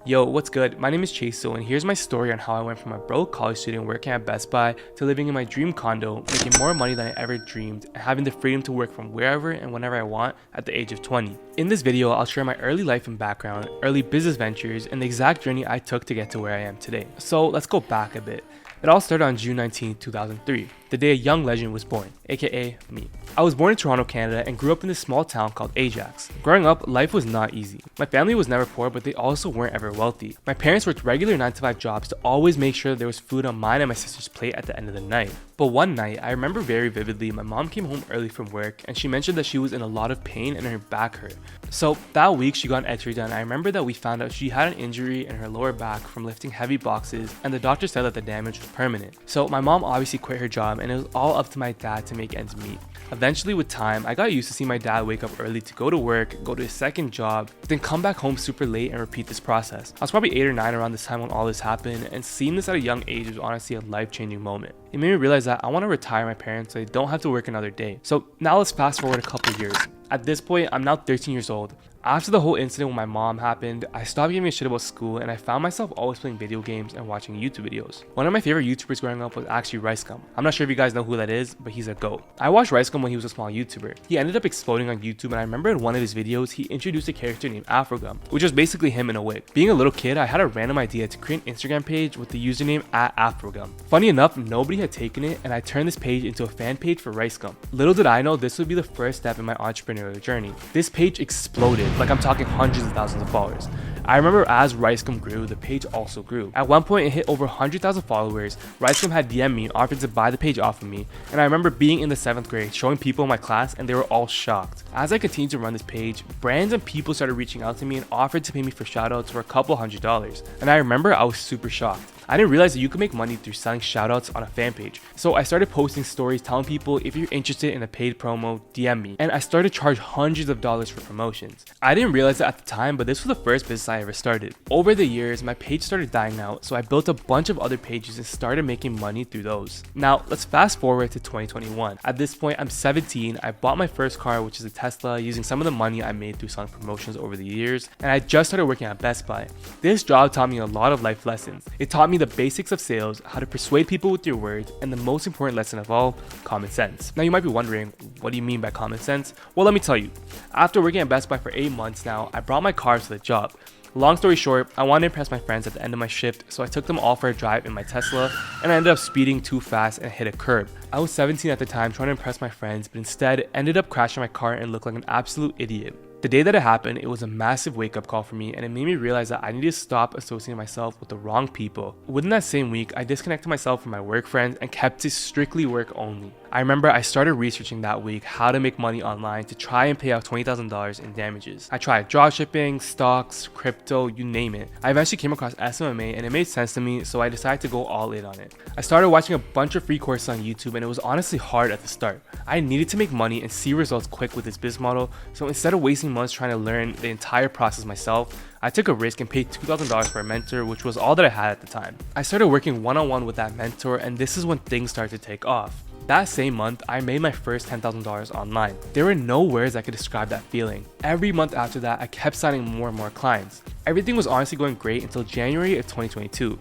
Yo, what's good? My name is Chaso, and here's my story on how I went from a broke college student working at Best Buy to living in my dream condo, making more money than I ever dreamed, and having the freedom to work from wherever and whenever I want at the age of 20. In this video, I'll share my early life and background, early business ventures, and the exact journey I took to get to where I am today. So let's go back a bit. It all started on June 19, 2003, the day a young legend was born, aka me. I was born in Toronto, Canada, and grew up in this small town called Ajax. Growing up, life was not easy. My family was never poor, but they also weren't ever wealthy. My parents worked regular 9-to-5 jobs to always make sure there was food on mine and my sister's plate at the end of the night. But one night, I remember very vividly, my mom came home early from work and she mentioned that she was in a lot of pain and her back hurt. So that week she got an x-ray done. I remember that we found out she had an injury in her lower back from lifting heavy boxes, and the doctor said that the damage was permanent. So my mom obviously quit her job and it was all up to my dad to make ends meet. Eventually with time, I got used to seeing my dad wake up early to go to work, go to his second job, then come back home super late and repeat this process. I was probably 8 or 9 around this time when all this happened, and seeing this at a young age was honestly a life-changing moment. It made me realize that I want to retire my parents so they don't have to work another day. So now let's fast forward a couple years. At this point, I'm now 13 years old. After the whole incident with my mom happened, I stopped giving a shit about school and I found myself always playing video games and watching YouTube videos. One of my favorite YouTubers growing up was actually RiceGum. I'm not sure if you guys know who that is, but he's a GOAT. I watched RiceGum when he was a small YouTuber. He ended up exploding on YouTube, and I remember in one of his videos, he introduced a character named AfroGum, which was basically him in a wig. Being a little kid, I had a random idea to create an Instagram page with the username @AfroGum. Funny enough, nobody had taken it, and I turned this page into a fan page for RiceGum. Little did I know this would be the first step in my entrepreneurial journey. This page exploded, like I'm talking hundreds of thousands of followers. I remember as RiceGum grew, the page also grew. At one point, it hit over 100,000 followers. RiceGum had DM'd me and offered to buy the page off of me, and I remember being in the 7th grade, showing people in my class, and they were all shocked. As I continued to run this page, brands and people started reaching out to me and offered to pay me for shoutouts for a couple $100s. And I remember I was super shocked. I didn't realize that you could make money through selling shoutouts on a fan page. So I started posting stories telling people, if you're interested in a paid promo, DM me. And I started to charge hundreds of dollars for promotions. I didn't realize it at the time, but this was the first business I ever started. Over the years, my page started dying out, so I built a bunch of other pages and started making money through those. Now, let's fast forward to 2021. At this point, I'm 17, I bought my first car, which is a Tesla, using some of the money I made through selling promotions over the years, and I just started working at Best Buy. This job taught me a lot of life lessons. It taught me the basics of sales, how to persuade people with your words, and the most important lesson of all, common sense. Now you might be wondering, what do you mean by common sense? Well, let me tell you. After working at Best Buy for 8 months now, I brought my car to the job. Long story short, I wanted to impress my friends at the end of my shift, so I took them all for a drive in my Tesla, and I ended up speeding too fast and hit a curb. I was 17 at the time trying to impress my friends, but instead ended up crashing my car and looked like an absolute idiot. The day that it happened, it was a massive wake-up call for me, and it made me realize that I needed to stop associating myself with the wrong people. Within that same week, I disconnected myself from my work friends and kept it strictly work only. I remember I started researching that week how to make money online to try and pay out $20,000 in damages. I tried dropshipping, stocks, crypto, you name it. I eventually came across SMMA and it made sense to me, so I decided to go all in on it. I started watching a bunch of free courses on YouTube, and it was honestly hard at the start. I needed to make money and see results quick with this business model, so instead of wasting months trying to learn the entire process myself, I took a risk and paid $2,000 for a mentor, which was all that I had at the time. I started working one-on-one with that mentor, and this is when things started to take off. That same month, I made my first $10,000 online. There were no words that could describe that feeling. Every month after that, I kept signing more and more clients. Everything was honestly going great until January of 2022.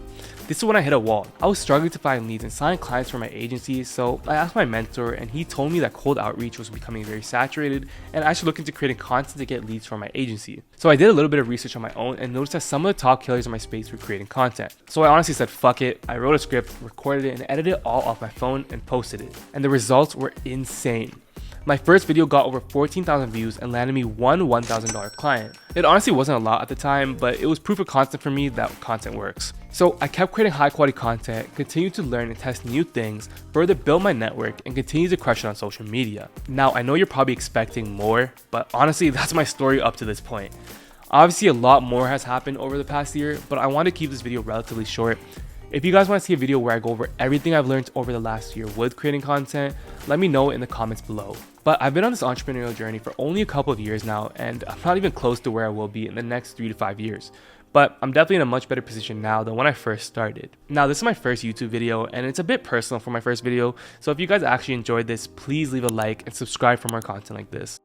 This is when I hit a wall. I was struggling to find leads and sign clients for my agency, so I asked my mentor, and he told me that cold outreach was becoming very saturated and I should look into creating content to get leads for my agency. So I did a little bit of research on my own and noticed that some of the top killers in my space were creating content. So I honestly said fuck it. I wrote a script, recorded it, and edited it all off my phone and posted it. And the results were insane. My first video got over 14,000 views and landed me one $1,000 client. It honestly wasn't a lot at the time, but it was proof of concept for me that content works. So I kept creating high quality content, continued to learn and test new things, further build my network, and continue to crush it on social media. Now I know you're probably expecting more, but honestly that's my story up to this point. Obviously a lot more has happened over the past year, but I want to keep this video relatively short. If you guys want to see a video where I go over everything I've learned over the last year with creating content, let me know in the comments below. But I've been on this entrepreneurial journey for only a couple of years now, and I'm not even close to where I will be in the next 3 to 5 years. But I'm definitely in a much better position now than when I first started. Now this is my first YouTube video, and it's a bit personal for my first video, so if you guys actually enjoyed this, please leave a like and subscribe for more content like this.